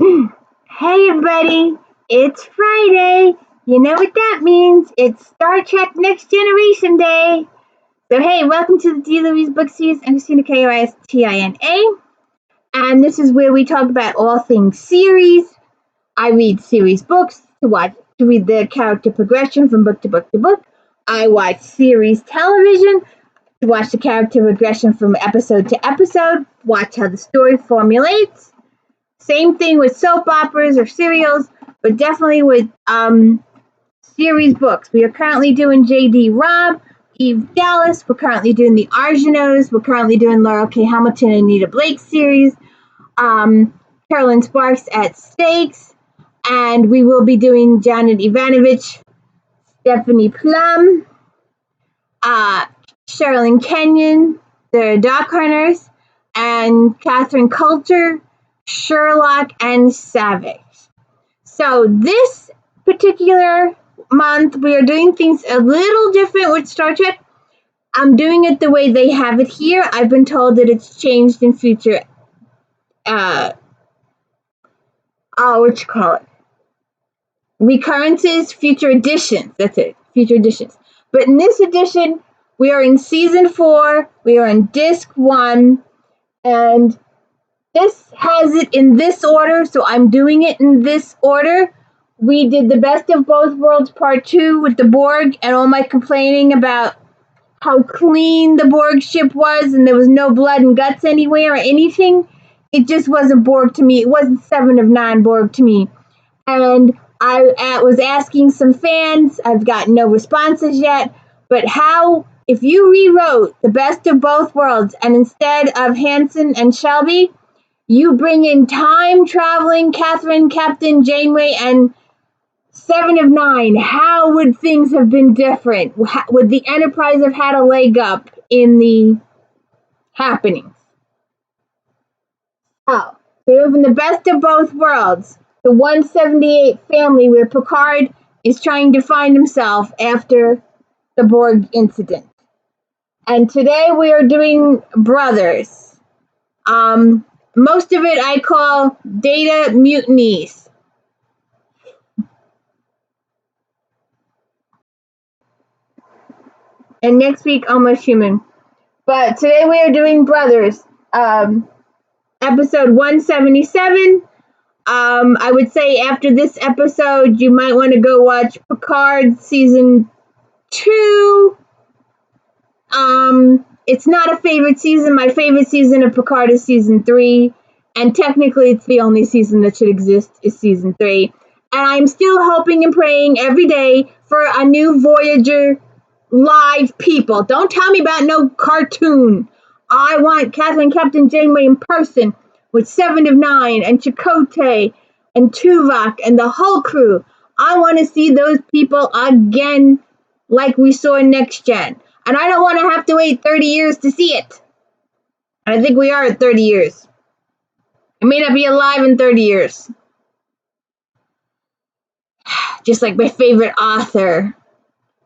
Hey everybody, it's Friday. You know what that means? It's Star Trek Next Generation Day. So hey, welcome to the D. Louise Book Series. I'm Christina Kristina, and this is where we talk about all things series. I read series books to read the character progression from book to book to book. I watch series television to watch the character progression from episode to episode, watch how the story formulates. Same thing with soap operas or serials, but definitely with series books. We are currently doing J.D. Robb, Eve Dallas. We're currently doing the Argonautes. We're currently doing Laurel K. Hamilton and Anita Blake series. Carolyn Sparks at Stakes. And we will be doing Janet Ivanovich, Stephanie Plum, Sherilyn Kenyon, the Doc Hunters, and Catherine Coulter, Sherlock, and Savage. So this particular month, we are doing things a little different with Star Trek. I'm doing it the way they have it here. I've been told that it's changed in future, recurrences, future editions. That's it, future editions. But in this edition, we are in season 4. We are in disc 1, and this has it in this order, so I'm doing it in this order. We did the Best of Both Worlds Part 2 with the Borg and all my complaining about how clean the Borg ship was and there was no blood and guts anywhere or anything. It just wasn't Borg to me. It wasn't 7 of 9 Borg to me. And I was asking some fans. I've got no responses yet. But how, if you rewrote the Best of Both Worlds and instead of Hanson and Shelby, you bring in time-traveling Catherine, Captain Janeway, and 7 of 9. How would things have been different? Would the Enterprise have had a leg up in the happenings? Oh, so in the Best of Both Worlds, the 178 family where Picard is trying to find himself after the Borg incident. And today we are doing Brothers. Most of it I call Data Mutinies. And next week, Almost Human. But today we are doing Brothers. Episode 177. I would say after this episode, you might want to go watch Picard Season 2. It's not a favorite season. My favorite season of Picard is Season 3. And technically, it's the only season that should exist is Season 3. And I'm still hoping and praying every day for a new Voyager live people. Don't tell me about no cartoon. I want Catherine Captain Janeway in person with 7 of 9 and Chakotay and Tuvok and the whole crew. I want to see those people again like we saw in Next Gen. And I don't want to have to wait 30 years to see it. And I think we are at 30 years. I may not be alive in 30 years. Just like my favorite author.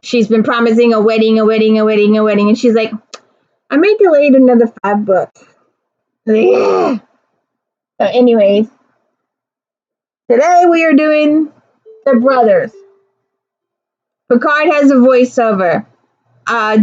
She's been promising a wedding, and she's like, I may delay it another 5 books. So anyways, today we are doing The Brothers. Picard has a voiceover.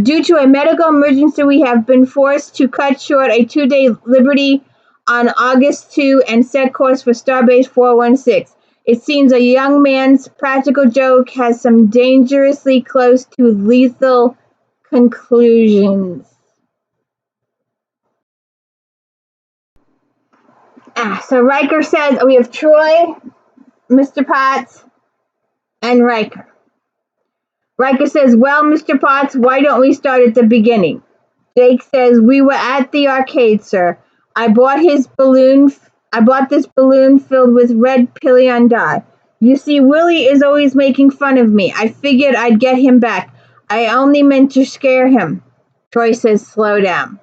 Due to a medical emergency, we have been forced to cut short a 2-day liberty on August 2 and set course for Starbase 416. It seems a young man's practical joke has some dangerously close to lethal conclusions. So Riker says, we have Troy, Mr. Potts, and Riker. Riker says, well, Mr. Potts, why don't we start at the beginning? Jake says, we were at the arcade, sir. I bought this balloon filled with red Pillion dye. You see, Willie is always making fun of me. I figured I'd get him back. I only meant to scare him. Troy says, slow down.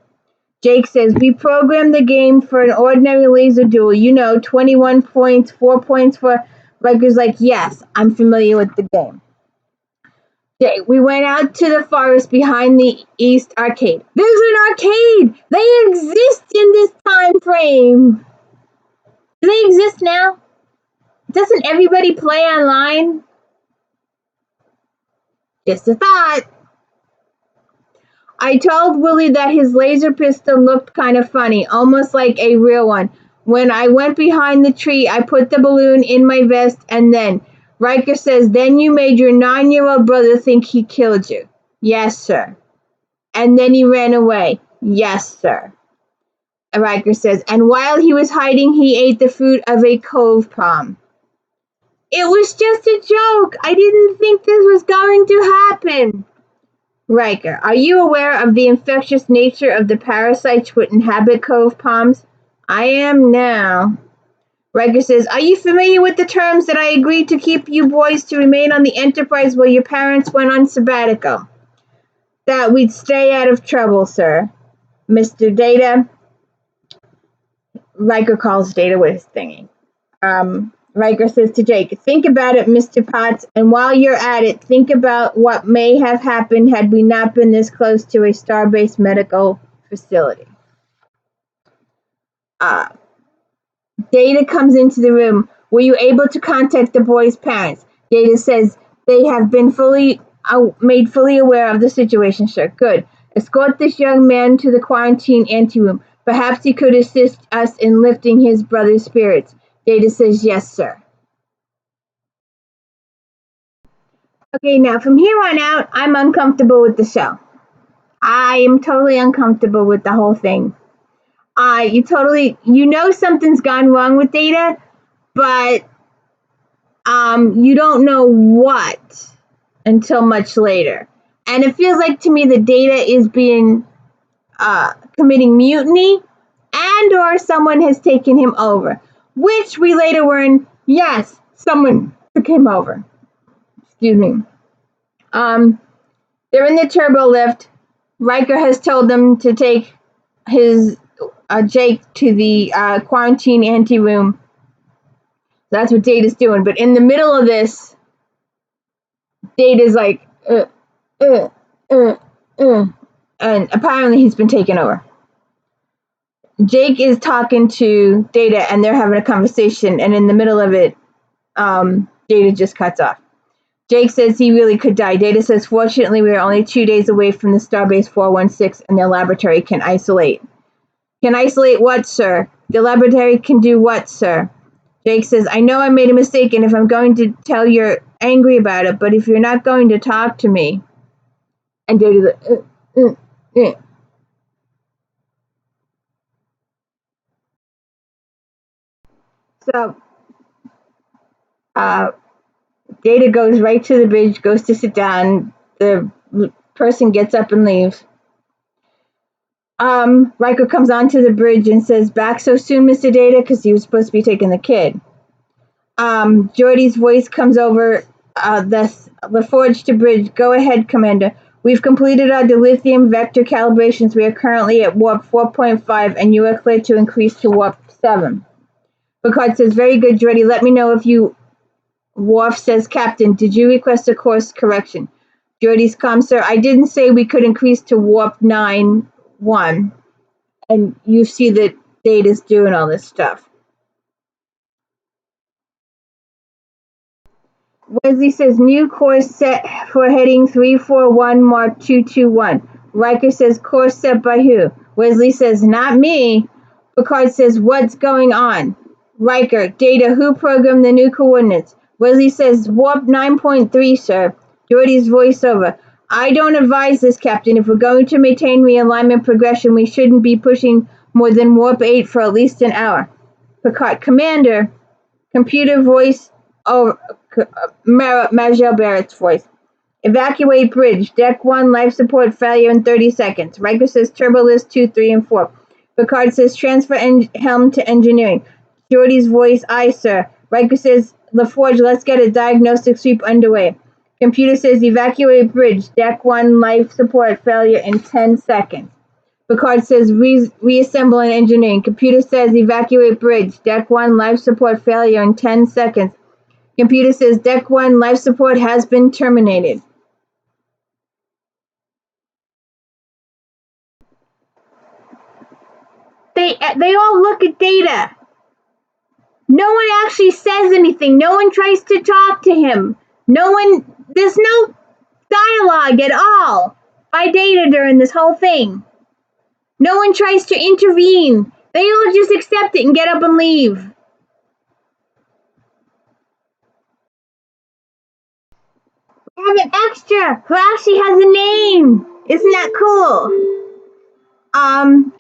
Jake says, we programmed the game for an ordinary laser duel. 21 points, 4 points for... Riker's like, yes, I'm familiar with the game. Jake, we went out to the forest behind the East Arcade. There's an arcade! They exist in this time frame! Do they exist now? doesn't everybody play online? Just a thought. I told Willie that his laser pistol looked kind of funny, almost like a real one. When I went behind the tree, I put the balloon in my vest, and then, Riker says, then you made your 9-year-old brother think he killed you. Yes, sir. And then he ran away. Yes, sir. Riker says, and while he was hiding, he ate the fruit of a cove palm. It was just a joke. I didn't think this was going to happen. Riker, are you aware of the infectious nature of the parasites which inhabit cove palms? I am now. Riker says, are you familiar with the terms that I agreed to keep you boys to remain on the Enterprise while your parents went on sabbatical? That we'd stay out of trouble, sir. Mr. Data. Riker calls Data with his thingy. Riker says to Jake, think about it, Mr. Potts, and while you're at it, think about what may have happened had we not been this close to a Starbase medical facility. Data comes into the room. Were you able to contact the boys' parents? Data says they have been made fully aware of the situation, sir. Good. Escort this young man to the quarantine anteroom. Perhaps he could assist us in lifting his brother's spirits. Data says, yes, sir. Okay, now from here on out, I'm uncomfortable with the show. I am totally uncomfortable with the whole thing. You know something's gone wrong with Data, but you don't know what until much later. And it feels like to me the Data is being committing mutiny, and or someone has taken him over, which we later learn, yes, someone took him over. Excuse me. They're in the turbo lift. Riker has told them to take his Jake to the quarantine anteroom. That's what Data's doing. But in the middle of this, Data's like, and apparently he's been taken over. Jake is talking to Data, and they're having a conversation, and in the middle of it, Data just cuts off. Jake says he really could die. Data says, fortunately, we are only 2 days away from the Starbase 416, and their laboratory can isolate. Can isolate what, sir? The laboratory can do what, sir? Jake says, I know I made a mistake, and if I'm going to tell you're angry about it, but if you're not going to talk to me. And Data's like, So, Data goes right to the bridge, goes to sit down. The person gets up and leaves. Riker comes onto the bridge and says, back so soon, Mr. Data? Because he was supposed to be taking the kid. Geordi's voice comes over the forge to bridge. Go ahead, Commander. We've completed our dilithium vector calibrations. We are currently at warp 4.5, and you are cleared to increase to warp 7. Picard says, very good, Geordi. Let me know if you... Worf says, Captain, did you request a course correction? Geordi's calm, sir. I didn't say we could increase to warp 9-1. And you see that Data's doing all this stuff. Wesley says, new course set for heading 341 Mark 221. Riker says, course set by who? Wesley says, not me. Picard says, what's going on? Riker, Data, who programmed the new coordinates? Wesley says, warp 9.3, sir. Geordi's voiceover. I don't advise this, Captain. If we're going to maintain realignment progression, we shouldn't be pushing more than warp 8 for at least an hour. Picard, Commander, computer voice over Majel Barrett's voice. Evacuate bridge. Deck 1, life support failure in 30 seconds. Riker says turbo list 2, 3, and 4. Picard says transfer helm to engineering. Geordi's voice, aye, sir. Riker says, LaForge, let's get a diagnostic sweep underway. Computer says evacuate bridge. Deck 1, life support failure in 10 seconds. Picard says reassemble and engineering. Computer says evacuate bridge. Deck 1, life support failure in 10 seconds. Computer says Deck 1, life support has been terminated. They all look at Data. No one actually says anything. No one tries to talk to him. There's no dialogue at all by Data during this whole thing. No one tries to intervene. They all just accept it and get up and leave. We have an extra who actually has a name. Isn't that cool?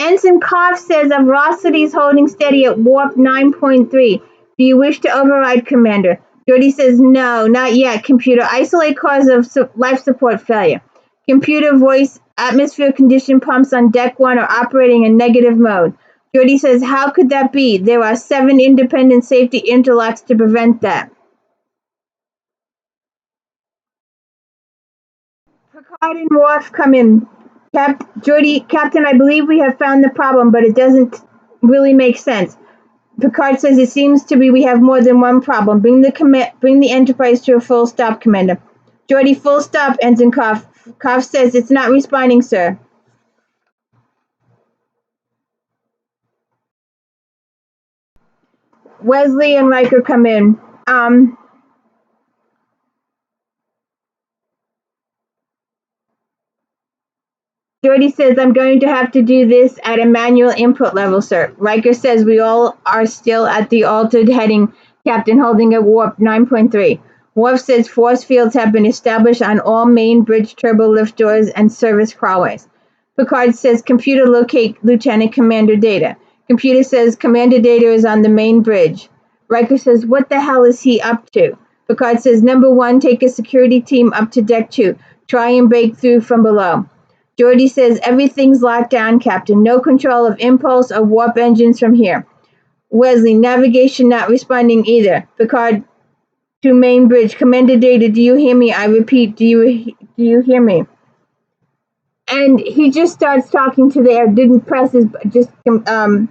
Ensign Koff says of velocities holding steady at warp 9.3. Do you wish to override, Commander? Geordi says, no, not yet. Computer, isolate cause of life support failure. Computer voice, atmosphere condition pumps on deck 1 are operating in negative mode. Geordi says, how could that be? There are 7 independent safety interlocks to prevent that. Picard and Worf come in. Captain, I believe we have found the problem, but it doesn't really make sense. Picard says it seems to be we have more than one problem. Bring the Enterprise to a full stop, Commander. Geordi, full stop, Ensign Koff. Koff says it's not responding, sir. Wesley and Riker come in. Geordi says, I'm going to have to do this at a manual input level, sir. Riker says we all are still at the altered heading, Captain, holding at warp 9.3. Worf says force fields have been established on all main bridge turbo lift doors and service crawlways. Picard says, computer, locate Lieutenant Commander Data. Computer says, Commander Data is on the main bridge. Riker says, what the hell is he up to? Picard says, number 1, take a security team up to deck 2. Try and break through from below. Geordi says, everything's locked down, Captain. No control of impulse or warp engines from here. Wesley, navigation not responding either. Picard to main bridge. Commander Data, do you hear me? I repeat, do you hear me? And he just starts talking to the air, didn't press his, and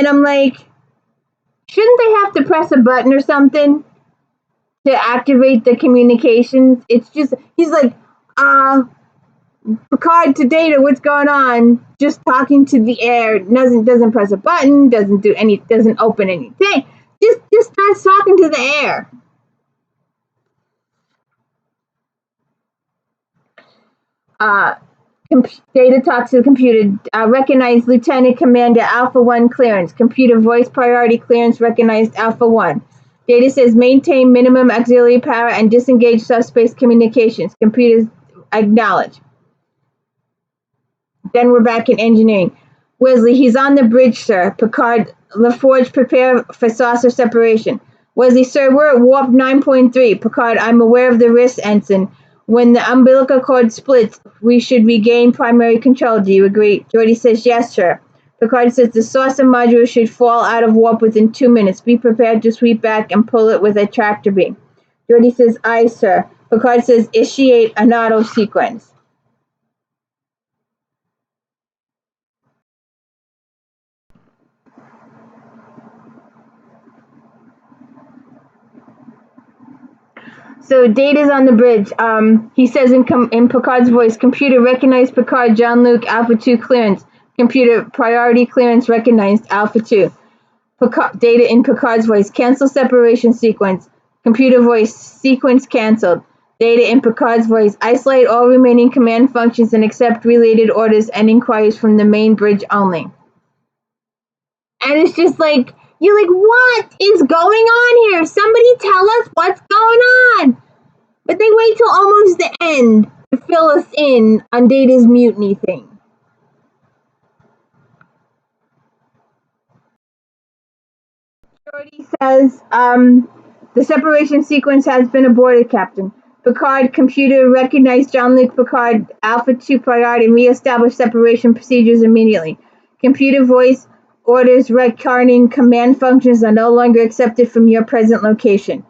I'm like, shouldn't they have to press a button or something to activate the communications? It's just, he's like, Picard to Data, what's going on? Just talking to the air, doesn't press a button, doesn't open anything. Just starts talking to the air. Data talks to the computer. Recognize Lieutenant Commander Alpha 1 clearance. Computer voice priority clearance recognized Alpha 1. Data says maintain minimum auxiliary power and disengage subspace communications. Computers acknowledge. Then we're back in engineering. Wesley, he's on the bridge, sir. Picard, LaForge, prepare for saucer separation. Wesley, sir, we're at warp 9.3. Picard, I'm aware of the risk, Ensign. When the umbilical cord splits, we should regain primary control. Do you agree? Geordi says, yes, sir. Picard says the saucer module should fall out of warp within 2 minutes. Be prepared to sweep back and pull it with a tractor beam. Geordi says, aye, sir. Picard says, initiate an auto sequence. So Data's on the bridge. He says in Picard's voice, computer recognized Picard, Jean-Luc, Alpha 2 clearance. Computer priority clearance recognized, Alpha 2. Data in Picard's voice, cancel separation sequence. Computer voice, sequence canceled. Data in Picard's voice, isolate all remaining command functions and accept related orders and inquiries from the main bridge only. And it's just like, you're like, what is going on here? Somebody tell us what's going on. But they wait till almost the end to fill us in on Data's mutiny thing. Geordi says, the separation sequence has been aborted, Captain. Picard computer recognized Jean-Luc Picard, Alpha 2 priority, and re-established separation procedures immediately. Computer voice orders recording command functions are no longer accepted from your present location.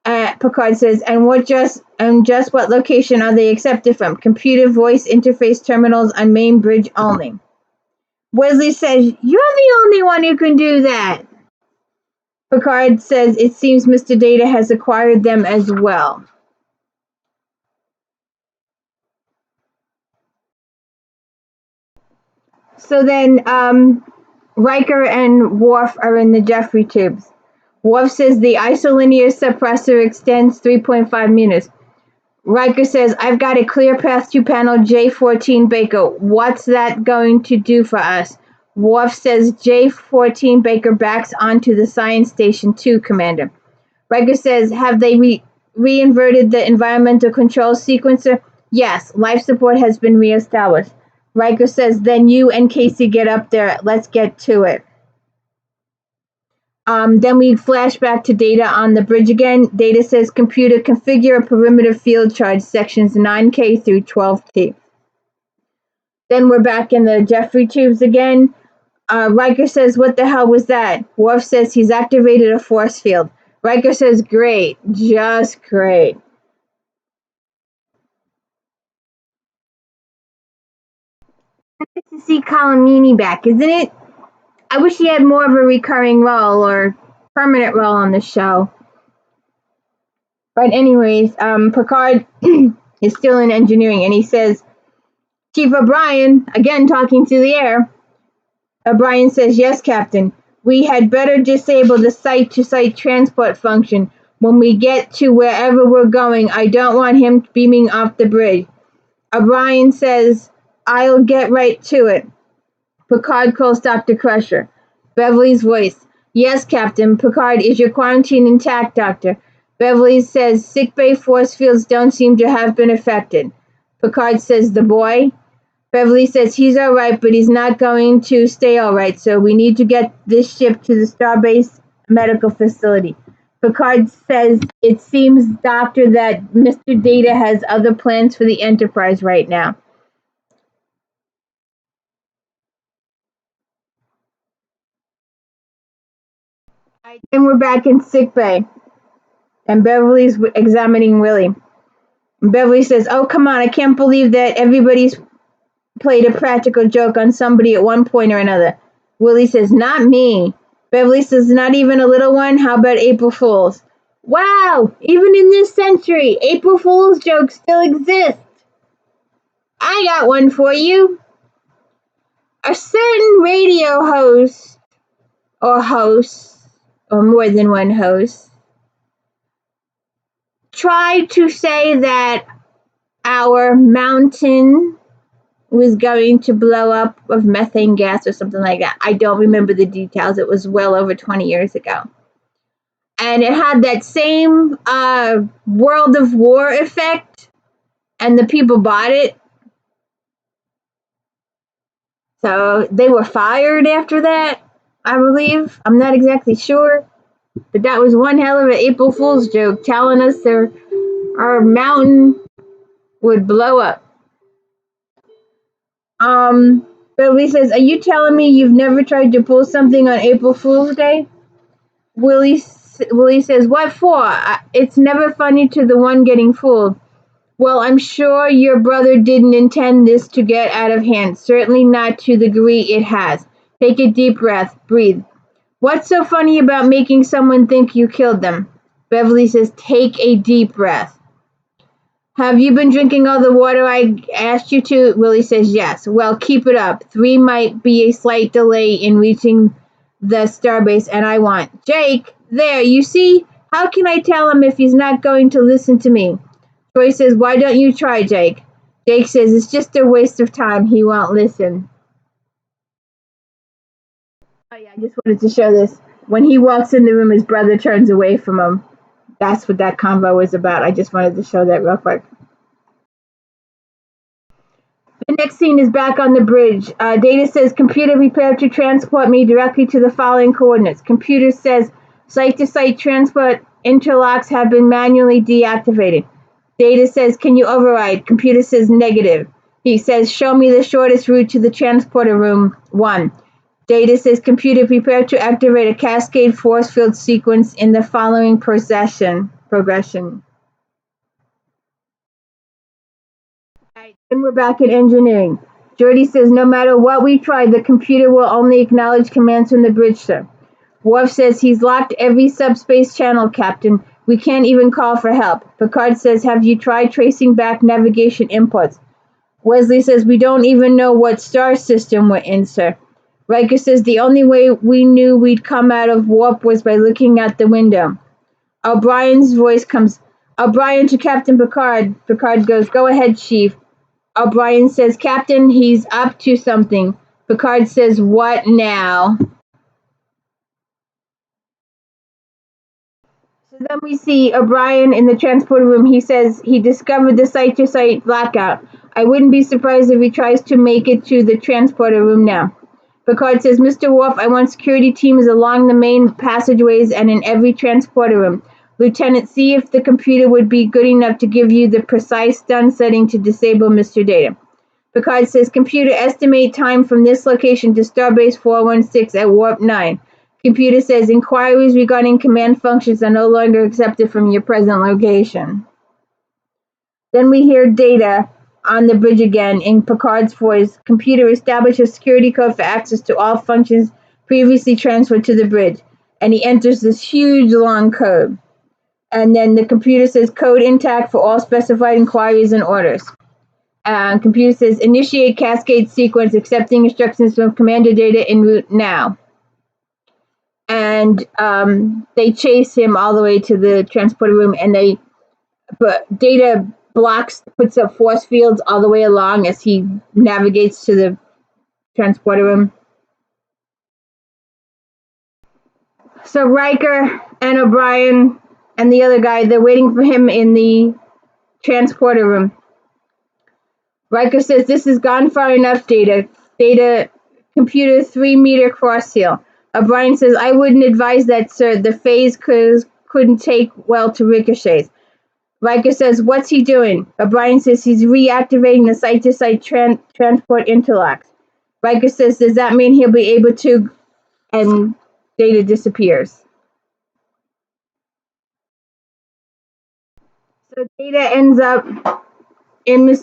Picard says, and just what location are they accepted from? Computer voice interface terminals on main bridge only. Wesley says, you're the only one who can do that. Picard says, it seems Mr. Data has acquired them as well. So then Riker and Worf are in the Jeffrey tubes. Worf says the isolinear suppressor extends 3.5 meters. Riker says, I've got a clear path to panel J14 Baker. What's that going to do for us? Worf says J14 Baker backs onto the science station too, Commander. Riker says, have they reinverted the environmental control sequencer? Yes, life support has been reestablished. Riker says, then you and Casey get up there. Let's get to it. Then we flash back to Data on the bridge again. Data says, computer, configure a perimeter field charge sections 9K through 12T. Then we're back in the Jeffrey tubes again. Riker says, what the hell was that? Worf says he's activated a force field. Riker says, great, just great. Nice to see Colomini back, isn't it? I wish he had more of a recurring role or permanent role on the show. But anyways, Picard is still in engineering, and he says, Chief O'Brien, again talking to the air. O'Brien says, yes, Captain. We had better disable the site-to-site transport function. When we get to wherever we're going, I don't want him beaming off the bridge. O'Brien says, I'll get right to it. Picard calls Dr. Crusher. Beverly's voice. Yes, Captain. Picard, is your quarantine intact, Doctor? Beverly says, sickbay force fields don't seem to have been affected. Picard says, the boy? Beverly says, he's all right, but he's not going to stay all right, so we need to get this ship to the Starbase medical facility. Picard says, it seems, Doctor, that Mr. Data has other plans for the Enterprise right now. Then we're back in sickbay, and Beverly's examining Willie. And Beverly says, oh, come on, I can't believe that everybody's played a practical joke on somebody at one point or another. Willie says, not me. Beverly says, not even a little one? How about April Fools? Wow, even in this century, April Fool's jokes still exist. I got one for you. A certain radio host, or more than one host, tried to say that our mountain was going to blow up of methane gas or something like that. I don't remember the details. It was well over 20 years ago. And it had that same World of War effect, and the people bought it. So they were fired after that, I believe. I'm not exactly sure. But that was one hell of an April Fool's joke, telling us our mountain would blow up. Beverly says, are you telling me you've never tried to pull something on April Fool's Day? Willie says, what for? It's never funny to the one getting fooled. Well, I'm sure your brother didn't intend this to get out of hand. Certainly not to the degree it has. Take a deep breath. Breathe. What's so funny about making someone think you killed them? Beverly says, take a deep breath. Have you been drinking all the water I asked you to? Willie says, yes. Well, keep it up. 3 might be a slight delay in reaching the starbase, and I want. Jake, there, you see? How can I tell him if he's not going to listen to me? Troy says, why don't you try, Jake? Jake says, it's just a waste of time. He won't listen. Oh, yeah, I just wanted to show this. When he walks in the room, his brother turns away from him. That's what that convo was about. I just wanted to show that real quick. The next scene is back on the bridge. Data says, computer, prepare to transport me directly to the following coordinates. Computer says, site-to-site transport interlocks have been manually deactivated. Data says, can you override? Computer says, negative. He says, show me the shortest route to the transporter room 1. Data says, computer, prepare to activate a cascade force field sequence in the following progression. Right, then we're back in engineering. Geordi says, no matter what we try, the computer will only acknowledge commands from the bridge, sir. Worf says, he's locked every subspace channel, Captain. We can't even call for help. Picard says, have you tried tracing back navigation inputs? Wesley says, we don't even know what star system we're in, sir. Riker says the only way we knew we'd come out of warp was by looking out the window. O'Brien's voice comes. O'Brien to Captain Picard. Picard goes, "Go ahead, Chief." O'Brien says, "Captain, he's up to something." Picard says, "What now?" So then we see O'Brien in the transporter room. He says he discovered the site-to-site blackout. I wouldn't be surprised if he tries to make it to the transporter room now. Picard says, "Mr. Worf, I want security teams along the main passageways and in every transporter room. Lieutenant, see if the computer would be good enough to give you the precise stun setting to disable Mr. Data." Picard says, "Computer, estimate time from this location to Starbase 416 at Warp 9. Computer says, "Inquiries regarding command functions are no longer accepted from your present location." Then we hear Data on the bridge again in Picard's voice. "Computer, establish a security code for access to all functions previously transferred to the bridge." And he enters this huge long code. And then the computer says, "Code intact for all specified inquiries and orders." Computer says, "Initiate cascade sequence, accepting instructions from Commander Data en route now." And they chase him all the way to the transporter room, and but Data puts up force fields all the way along as he navigates to the transporter room. So Riker and O'Brien and the other guy, they're waiting for him in the transporter room. Riker says, "This has gone far enough, Data. Data, computer 3-meter cross seal." O'Brien says, "I wouldn't advise that, sir. The phase couldn't take well to ricochets." Riker says, "What's he doing?" O'Brien says, "He's reactivating the site-to-site transport interlocks." Riker says, "Does that mean he'll be able to?" And Data disappears. So Data ends up in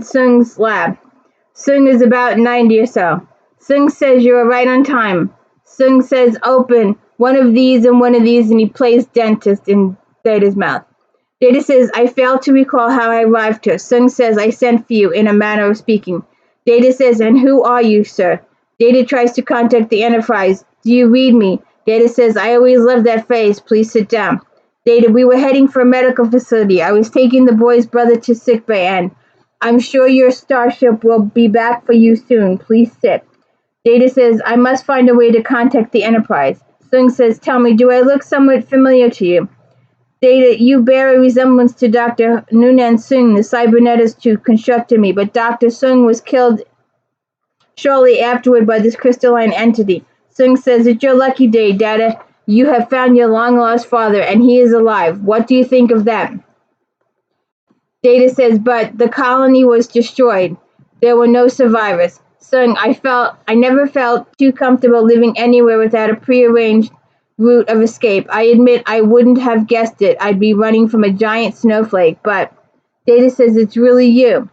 Sung's lab. Sung is about 90 or so. Sung says, "You are right on time." Sung says, "Open one of these and one of these," and he plays dentist in Data's mouth. Data says, "I fail to recall how I arrived here." Sung says, "I sent for you," in a manner of speaking. Data says, "And who are you, sir?" Data tries to contact the Enterprise. "Do you read me?" Data says, "I always love that phrase. Please sit down." Data, "We were heading for a medical facility. I was taking the boy's brother to sickbay, and I'm sure your starship will be back for you soon. Please sit." Data says, "I must find a way to contact the Enterprise." Sung says, "Tell me, do I look somewhat familiar to you?" Data, "You bear a resemblance to Dr. Noonan Sung, the cybernetist who constructed me, but Dr. Sung was killed shortly afterward by this crystalline entity." Sung says, "It's your lucky day, Data. You have found your long-lost father, and he is alive. What do you think of that?" Data says, "But the colony was destroyed. There were no survivors." Sung, I never felt too comfortable living anywhere without a prearranged route of escape. I admit I wouldn't have guessed it. I'd be running from a giant snowflake, but..." Data says, "It's really you."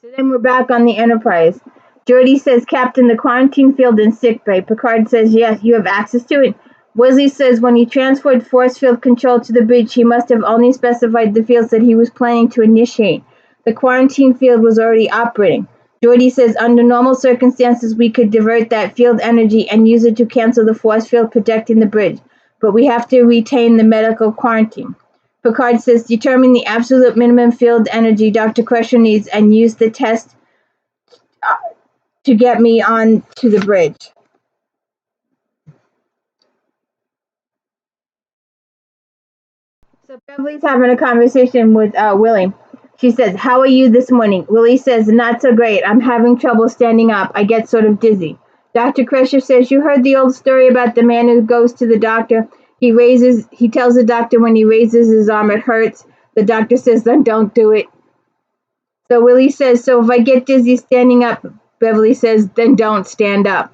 So then we're back on the Enterprise. Geordi says, "Captain, the quarantine field in sickbay." Picard says, "Yes, you have access to it." Wesley says, "When he transferred force field control to the bridge, he must have only specified the fields that he was planning to initiate. The quarantine field was already operating." Geordi says, "Under normal circumstances, we could divert that field energy and use it to cancel the force field protecting the bridge, but we have to retain the medical quarantine." Picard says, "Determine the absolute minimum field energy Dr. Crusher needs and use the test to get me on to the bridge." So Beverly's having a conversation with Willie. She says, "How are you this morning?" Willie says, "Not so great. I'm having trouble standing up. I get sort of dizzy." Dr. Crusher says, "You heard the old story about the man who goes to the doctor. He tells the doctor when he raises his arm it hurts. The doctor says, then don't do it." So Willie says, "So if I get dizzy standing up," Beverly says, "then don't stand up."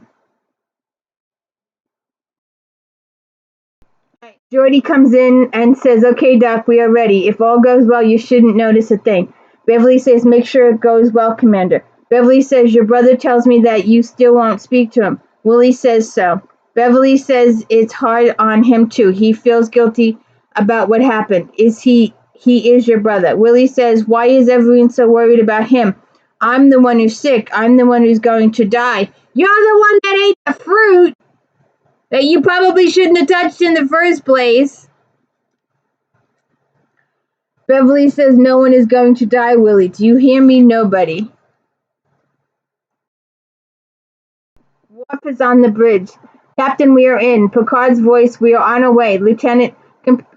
Geordi comes in and says, "Okay, Doc, we are ready. If all goes well, you shouldn't notice a thing." Beverly says, "Make sure it goes well, Commander." Beverly says, "Your brother tells me that you still won't speak to him." Willie says so. Beverly says it's hard on him too. He feels guilty about what happened. Is he he is your brother. Willie says, why is everyone so worried about him? I'm the one who's sick. I'm the one who's going to die. You're the one that ate the fruit that you probably shouldn't have touched in the first place. Beverly says, no one is going to die, Willie. Do you hear me? Nobody. Worf is on the bridge. Captain, we are in. Picard's voice, we are on our way. Lieutenant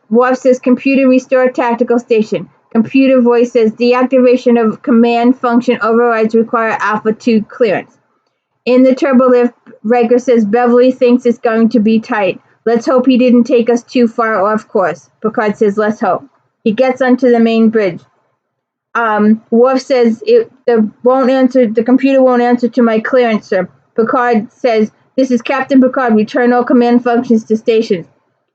Worf says, computer restore tactical station. Computer voice says, deactivation of command function overrides require Alpha 2 clearance. In the turbolift, Riker says, Beverly thinks it's going to be tight. Let's hope he didn't take us too far off course. Picard says, let's hope. He gets onto the main bridge. Worf says, the computer won't answer to my clearance, sir. Picard says, this is Captain Picard. Return all command functions to stations.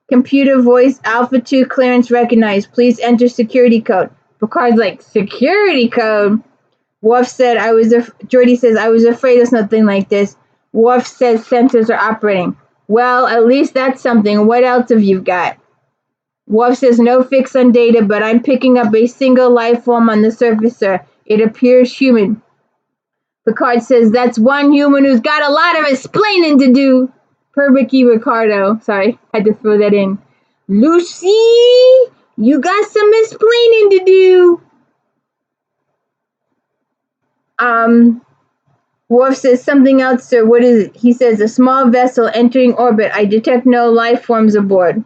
Computer voice, Alpha 2 clearance recognized. Please enter security code. Picard's like, security code? Worf said, Geordi says, I was afraid of something like this. Worf says sensors are operating. Well, at least that's something. What else have you got? Worf says, no fix on data, but I'm picking up a single life form on the surface, sir. It appears human. Picard says, that's one human who's got a lot of explaining to do. Per Ricky Ricardo. Sorry, had to throw that in. Lucy, you got some explaining to do. Worf says, something else, sir. What is it? He says, a small vessel entering orbit. I detect no life forms aboard.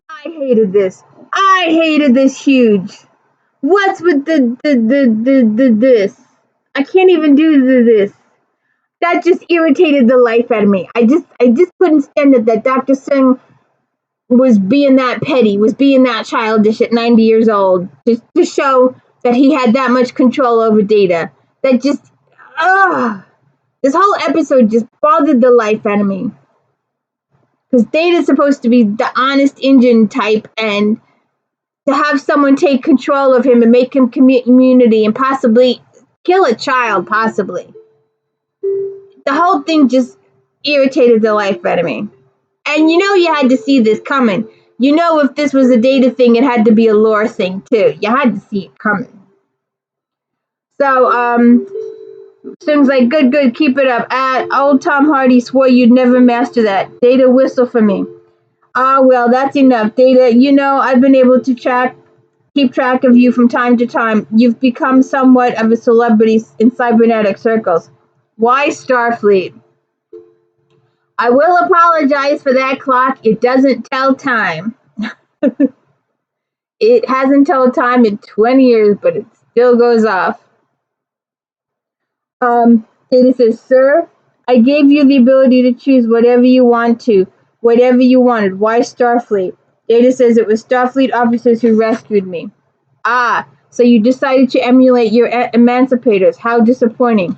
I hated this. I hated this huge. What's with this? I can't even do this. That just irritated the life out of me. I just couldn't stand it that Dr. Singh was being that petty, was being that childish at 90 years old, just to show that he had that much control over Data. That just, this whole episode just bothered the life out of me. Because Data's supposed to be the honest engine type, and to have someone take control of him and make him immunity and possibly kill a child, possibly. The whole thing just irritated the life out of me. And you had to see this coming. If this was a Data thing, it had to be a lore thing too. You had to see it coming. So, Sing's like, good, keep it up. Old Tom Hardy swore you'd never master that. Data, whistle for me. Well, that's enough. Data, I've been able to keep track of you from time to time. You've become somewhat of a celebrity in cybernetic circles. Why Starfleet? I will apologize for that clock. It doesn't tell time. It hasn't told time in 20 years, but it still goes off. Data says, sir, I gave you the ability to choose whatever you wanted. Why Starfleet? Data says, it was Starfleet officers who rescued me. So you decided to emulate your emancipators. How disappointing.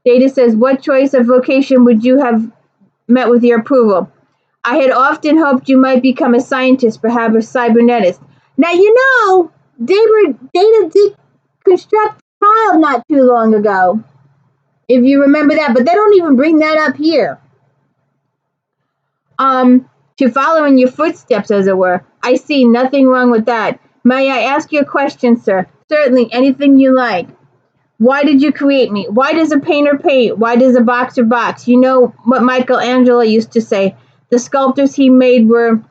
Data says, what choice of vocation would you have met with your approval? I had often hoped you might become a scientist, perhaps a cybernetist. Now, Data did construct a child not too long ago, if you remember that, but they don't even bring that up here. To follow in your footsteps, as it were. I see nothing wrong with that. May I ask you a question, sir? Certainly, anything you like. Why did you create me? Why does a painter paint? Why does a boxer box? You know what Michelangelo used to say. The sculptures he made were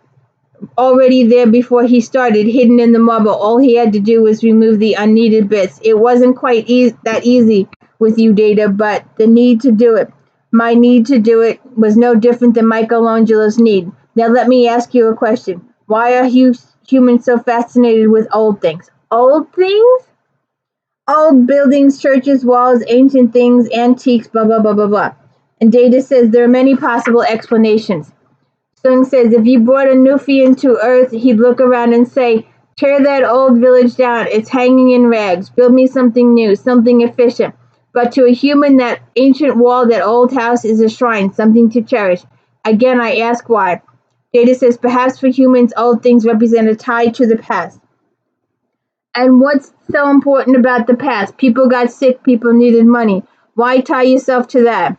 already there before he started, hidden in the marble. All he had to do was remove the unneeded bits. It wasn't quite that easy with you, Data, but the need to do it. My need to do it was no different than Michelangelo's need. Now let me ask you a question. Why are humans so fascinated with old things? Old things? Old buildings, churches, walls, ancient things, antiques, blah, blah, blah, blah, blah. And Data says there are many possible explanations. Sung says if you brought a Nufian to Earth, he'd look around and say, tear that old village down. It's hanging in rags. Build me something new, something efficient. But to a human, that ancient wall, that old house is a shrine, something to cherish. Again, I ask why. Data says perhaps for humans, old things represent a tie to the past. And what's so important about the past? People got sick, people needed money. Why tie yourself to that?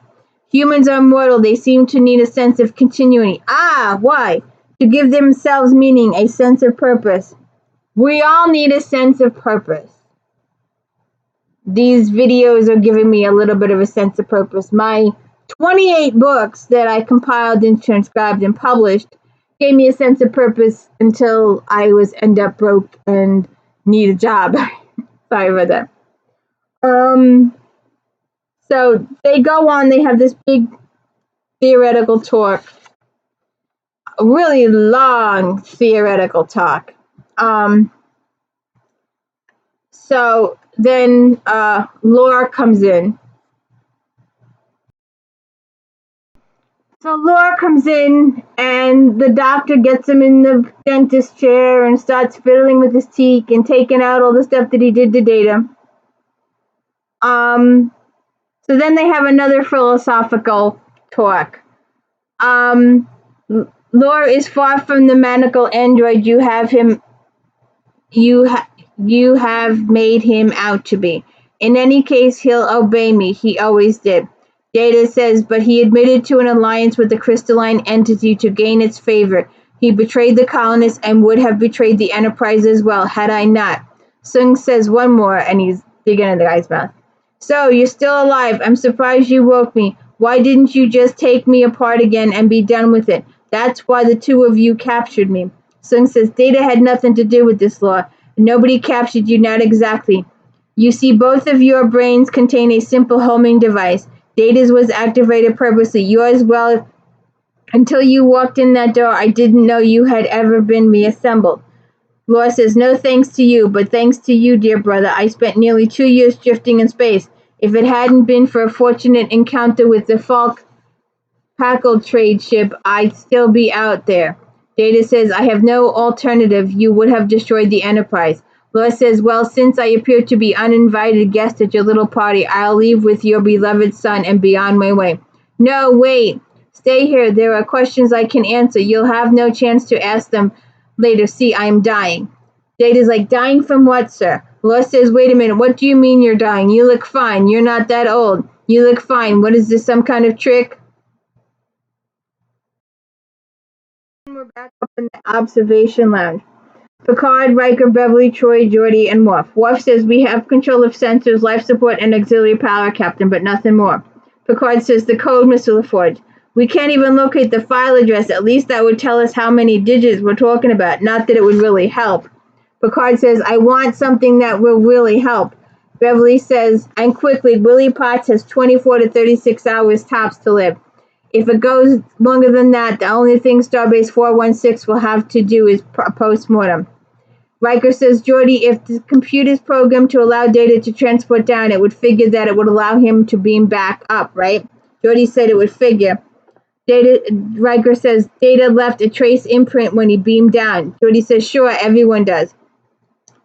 Humans are mortal. They seem to need a sense of continuity. Why? to give themselves meaning, a sense of purpose. We all need a sense of purpose. These videos are giving me a little bit of a sense of purpose. My 28 books that I compiled and transcribed and published gave me a sense of purpose until I end up broke and need a job. Sorry about that. So they go on, they have this big theoretical talk, a really long theoretical talk. So then Laura comes in. So Laura comes in, and the doctor gets him in the dentist chair and starts fiddling with his teeth and taking out all the stuff that he did to Data. So then they have another philosophical talk. Laura is far from the maniacal android you have made him out to be. In any case, he'll obey me. He always did. Data says, but he admitted to an alliance with the crystalline entity to gain its favor. He betrayed the colonists and would have betrayed the Enterprise as well, had I not. Sung says one more, and he's digging in the guy's mouth. So, you're still alive. I'm surprised you woke me. Why didn't you just take me apart again and be done with it? That's why the two of you captured me. Sung says, Data had nothing to do with this, Law. Nobody captured you, not exactly. You see, both of your brains contain a simple homing device. Data's was activated purposely. Yours, well, until you walked in that door, I didn't know you had ever been reassembled. Laura says, no thanks to you, but thanks to you, dear brother. I spent nearly 2 years drifting in space. If it hadn't been for a fortunate encounter with the Falk Packle trade ship, I'd still be out there. Data says, I have no alternative. You would have destroyed the Enterprise. Laura says, well, since I appear to be uninvited guest at your little party, I'll leave with your beloved son and be on my way. No, wait. Stay here. There are questions I can answer. You'll have no chance to ask them later. See, I am dying. Data's like, dying from what, sir? Laura says, wait a minute. What do you mean you're dying? You look fine. You're not that old. You look fine. What is this, some kind of trick? We're back up in the observation lounge. Picard, Riker, Beverly, Troy, Geordi, and Worf. Worf says, we have control of sensors, life support, and auxiliary power, Captain, but nothing more. Picard says, the code, Mr. LaForge. We can't even locate the file address. At least that would tell us how many digits we're talking about. Not that it would really help. Picard says, I want something that will really help. Beverly says, and quickly, Willie Potts has 24 to 36 hours tops to live. If it goes longer than that, the only thing Starbase 416 will have to do is post-mortem. Riker says, Geordi, if the computer's programmed to allow Data to transport down, it would figure that it would allow him to beam back up, right? Geordi said it would figure. Riker says, Data left a trace imprint when he beamed down. Geordi says, sure, everyone does.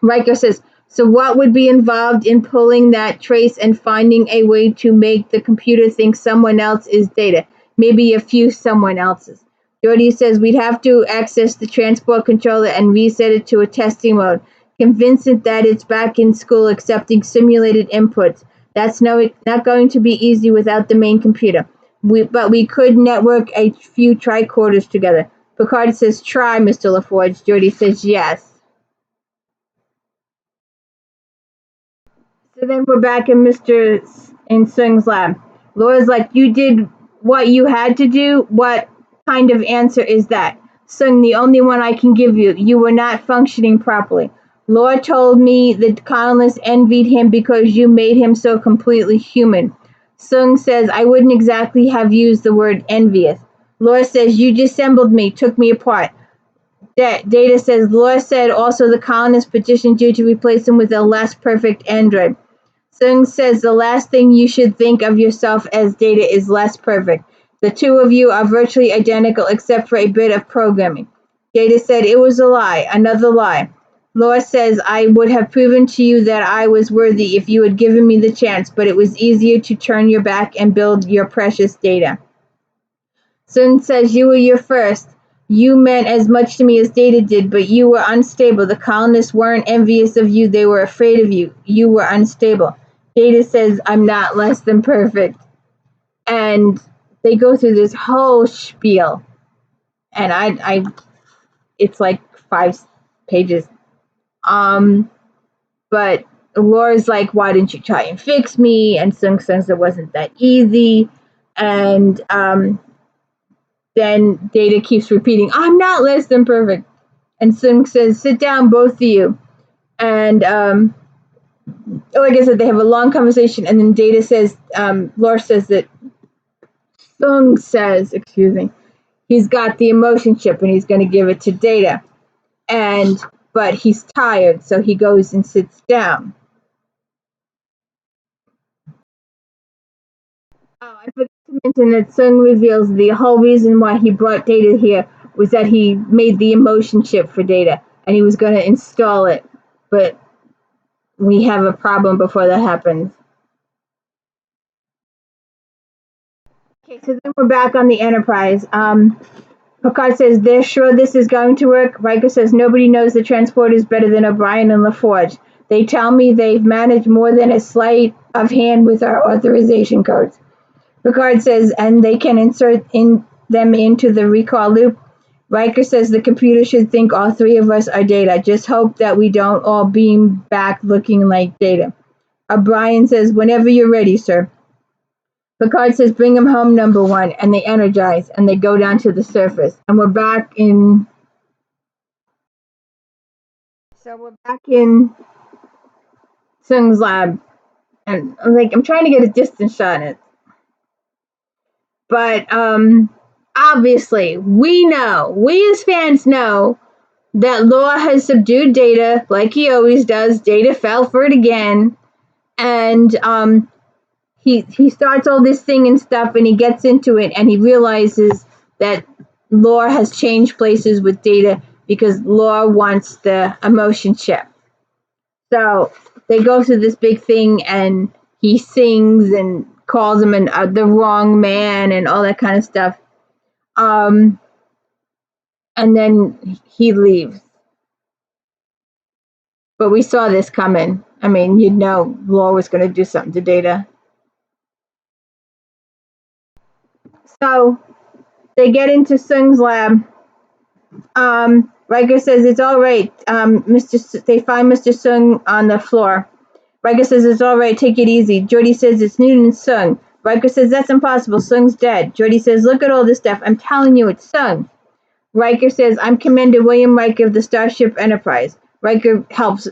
Riker says, so what would be involved in pulling that trace and finding a way to make the computer think someone else is Data? Maybe a few someone else's. Geordi says we'd have to access the transport controller and reset it to a testing mode. Convince it that it's back in school accepting simulated inputs. That's not going to be easy without the main computer. But we could network a few tricorders together. Picard says, try, Mr. LaForge. Geordi says, yes. So then we're back in Sung's lab. Laura's like, you did what you had to do? What kind of answer is that? Sung, the only one I can give you. You were not functioning properly. Laura told me the colonists envied him because you made him so completely human. Sung says, I wouldn't exactly have used the word envious. Laura says, you disassembled me, took me apart. Data says, Laura said also the colonists petitioned you to replace him with a less perfect android. Sung says the last thing you should think of yourself as Data is less perfect. The two of you are virtually identical except for a bit of programming. Data said it was a lie, another lie. Laura says I would have proven to you that I was worthy if you had given me the chance, but it was easier to turn your back and build your precious Data. Sung says you were your first. You meant as much to me as Data did, but you were unstable. The colonists weren't envious of you. They were afraid of you. You were unstable. Data says, I'm not less than perfect. And they go through this whole spiel. And it's like 5 pages. But Laura's like, why didn't you try and fix me? And Sung says it wasn't that easy. And then Data keeps repeating, I'm not less than perfect. And Sung says, sit down, both of you. And like I said, they have a long conversation. And then Data says, Laura says that Sung says, excuse me, he's got the emotion chip and he's going to give it to Data. But he's tired, so he goes and sits down. Oh, I forgot to mention that Sung reveals the whole reason why he brought Data here was that he made the emotion chip for Data, and he was going to install it, but we have a problem before that happens. Okay, so then we're back on the Enterprise. Picard says, they're sure this is going to work. Riker says, nobody knows the transporters better than O'Brien and LaForge. They tell me they've managed more than a sleight of hand with our authorization codes. Picard says, and they can insert them into the recall loop. Riker says the computer should think all three of us are Data. Just hope that we don't all beam back looking like Data. O'Brien says, whenever you're ready, sir. Picard says, bring him home, number one, and they energize, and they go down to the surface. And we're back in Sung's lab. And I'm trying to get a distance shot in it. But obviously, we as fans know, that Law has subdued Data like he always does. Data fell for it again. And he starts all this thing and stuff, and he gets into it, and he realizes that Law has changed places with Data because Law wants the emotion chip. So they go through this big thing, and he sings and calls him the wrong man and all that kind of stuff. And then he leaves. But we saw this coming. I mean, you'd know Law was going to do something to Data. So they get into Sung's lab. Riker says it's all right. They find Mr. Sung on the floor. Riker says it's all right. Take it easy. Geordi says it's Newton Sung. Riker says that's impossible. Sung's dead. Geordi says, look at all this stuff. I'm telling you, it's Sung. Riker says, I'm Commander William Riker of the Starship Enterprise. Riker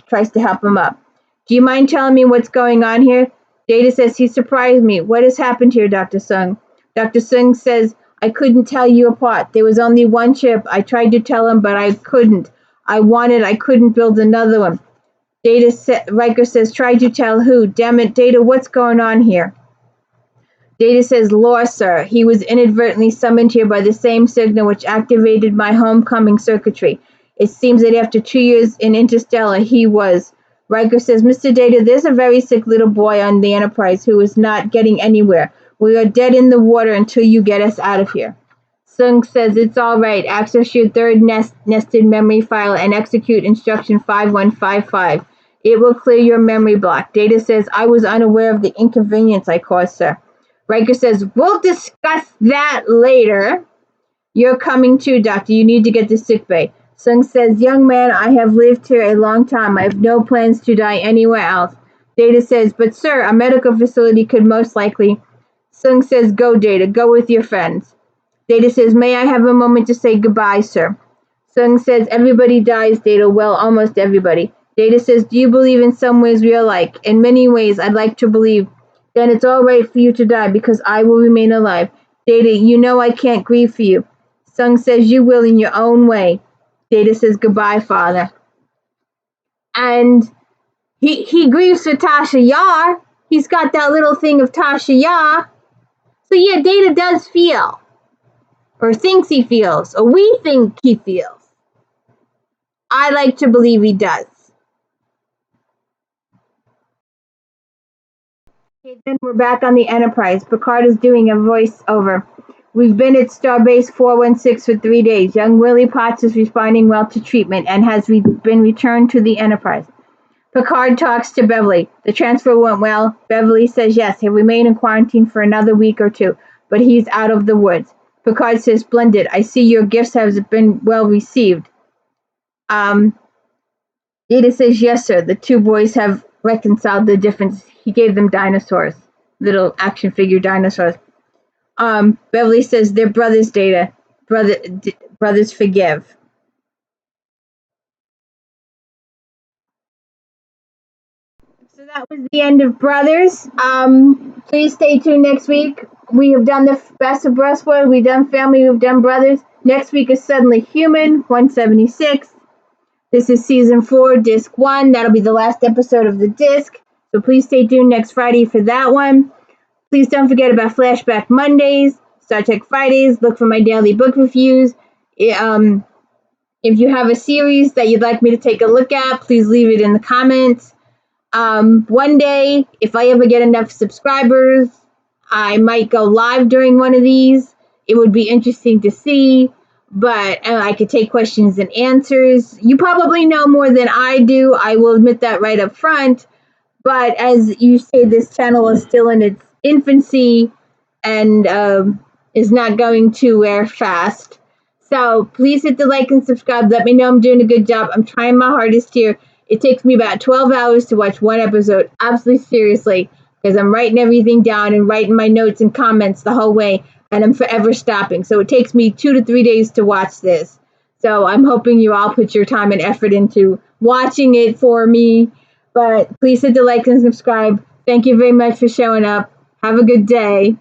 tries to help him up. Do you mind telling me what's going on here? Data says, he surprised me. What has happened here, Dr. Sung? Dr. Sung says, I couldn't tell you apart. There was only one chip. I tried to tell him, but I couldn't. I couldn't build another one. Riker says, tried to tell who? Damn it, Data, what's going on here? Data says, Law, sir. He was inadvertently summoned here by the same signal which activated my homecoming circuitry. It seems that after 2 years in Interstellar, he was. Riker says, Mr. Data, there's a very sick little boy on the Enterprise who is not getting anywhere. We are dead in the water until you get us out of here. Sung says, it's all right. Access your third nested memory file and execute instruction 5155. It will clear your memory block. Data says, I was unaware of the inconvenience I caused, sir. Riker says, we'll discuss that later. You're coming too, Doctor. You need to get to sickbay. Sung says, young man, I have lived here a long time. I have no plans to die anywhere else. Data says, but sir, a medical facility could most likely. Sung says, go, Data. Go with your friends. Data says, may I have a moment to say goodbye, sir? Sung says, everybody dies, Data. Well, almost everybody. Data says, do you believe in some ways we are alike? In many ways, I'd like to believe. Then it's all right for you to die because I will remain alive. Data, you know I can't grieve for you. Sung says, you will in your own way. Data says, goodbye, Father. And he grieves for Tasha Yar. He's got that little thing of Tasha Yar. So yeah, Data does feel. Or thinks he feels. Or we think he feels. I like to believe he does. Okay, then we're back on the Enterprise. Picard is doing a voiceover. We've been at Starbase 416 for 3 days. Young Willie Potts is responding well to treatment and has been returned to the Enterprise. Picard talks to Beverly. The transfer went well. Beverly says yes, he'll remain in quarantine for another week or two, but he's out of the woods. Picard says, splendid. I see your gifts have been well received. Data says, yes, sir. The two boys have reconciled the difference. He gave them dinosaurs, little action figure dinosaurs. Beverly says, they're brothers, Data. Brothers forgive. So that was the end of Brothers. Please stay tuned next week. We have done the best of Breastwood. We've done Family. We've done Brothers. Next week is Suddenly Human, 176. This is season 4, disc 1. That'll be the last episode of the disc. So please stay tuned next Friday for that one. Please don't forget about Flashback Mondays, Star Trek Fridays. Look for my daily book reviews. If you have a series that you'd like me to take a look at, please leave it in the comments. One day, if I ever get enough subscribers, I might go live during one of these. It would be interesting to see, but I could take questions and answers. You probably know more than I do. I will admit that right up front. But as you say, this channel is still in its infancy and is not going to fast. So please hit the like and subscribe. Let me know I'm doing a good job. I'm trying my hardest here. It takes me about 12 hours to watch one episode, absolutely seriously, because I'm writing everything down and writing my notes and comments the whole way, and I'm forever stopping. So it takes me 2 to 3 days to watch this. So I'm hoping you all put your time and effort into watching it for me. But please hit the like and subscribe. Thank you very much for showing up. Have a good day.